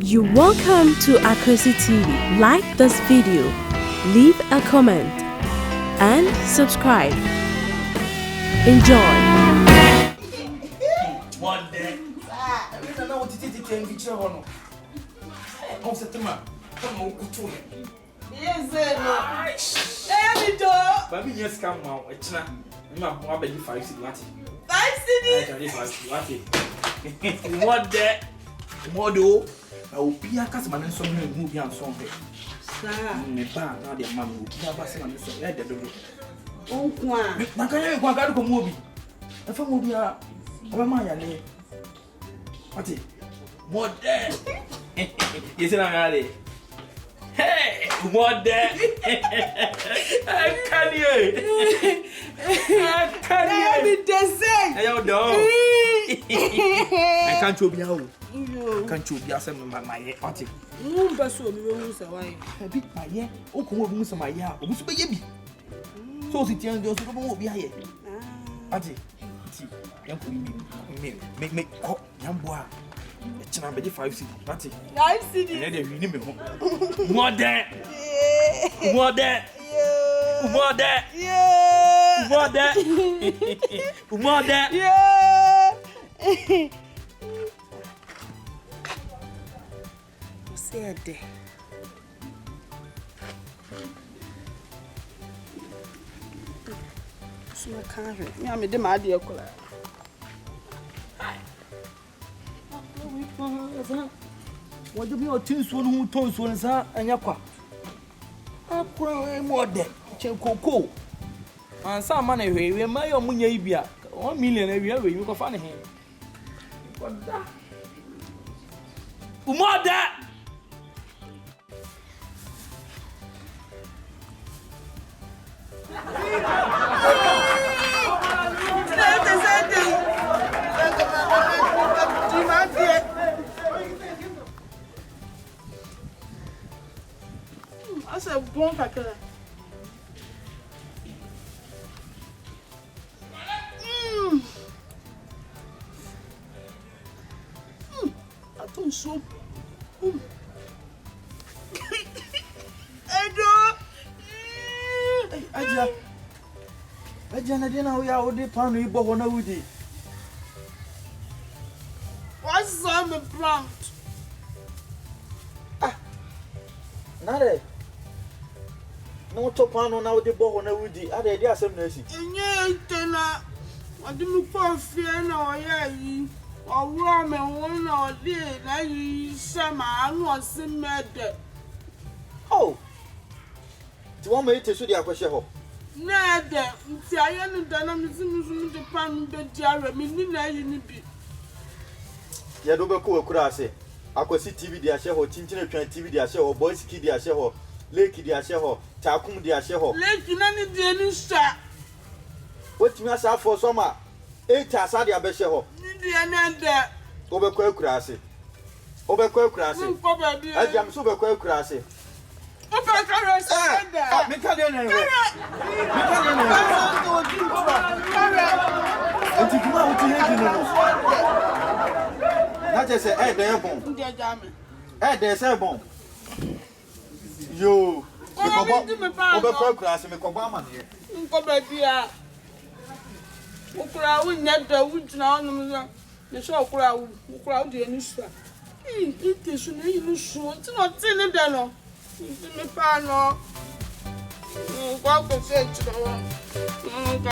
You're welcome to Akosi TV. Like this video, leave a comment, and subscribe. Enjoy. One day. I don't know what it is. Can be trouble. On cette main, comme on couteau. Yes, no. Baby, yes, come on. It's not. You have more than 5 cities. 5 cities. One day. Modo. I will be a customer and some movie and song. Sir. Me ba na de ma mo ki aba se ma so e de do. O kwa. Na kan ye kwa ka ko movie. E fa movie a o ma ya le. Ati. Mode. Yesi na ngale. Hey, mode. Can you? Can you? Let me just say. Hey, yo, dog. I can't show you how. Yo. Can't show you some my head. Ati. Number so we will say why. A bit my year. O ko wo some my year. O so be yebi. So si tian do so ko mo bi aye. Ati. Ti. Yan ko me ko yan boa. E china be 5 cedi. Ati. 5 cities. E dey win me ho. Mode. Mode. Mode. Yeah. Mode. Mode. Yeah. Say it. So I can't. Me am the mad dear color. What do you think so who told so and anya kwa? Akwa mo de chenkoko. Ansa ma na hwe we ma yo munya ibia 1 million awia we mi ko fa ne he. Koda. Umoda. C'est bon, papa. Attention. Aja. Aja na dia na wo ya wo de panu ibo ho na wudi. What's on the plant? Nare. No to panu na wo de bo ho na wudi. Ade dia asem na asi. Enye itena. Wadi mu ko fie na oya yi. Owuro me won na odi na yi sama anu osimede. Oh. Ti won me ite so dia kwehye ho. Na de nti aye no da na misimusu de pan be diare mi ni na yi ni bi. Ya do be ko akura ase akwasi TV di ahye ho chinchine twan TV di ahye ho boys kid di ahye ho lake di ahye ho takum di ahye ho Leki na ni de ni sha. wotimi asa for soma 8 asa di abehye ho Ni de na de. wo be ko akura ase wo be ko akura ase Nko ba bi. ajam so be ko akura ase O pa ka re se de. me ka de na we enti kuma wo ti heji no na je se de bon Ndi aja me. de se bon yo me ko bo wo be ko akura ase me ko bo amane Nko ba bi a. Ukura wu nya da wu jina onum za. Ne so ukura wu de ni sha. Ite su ne yi nu su. Ti no ti ni de no. Ti me pa no. Nko ko se ti do. Nko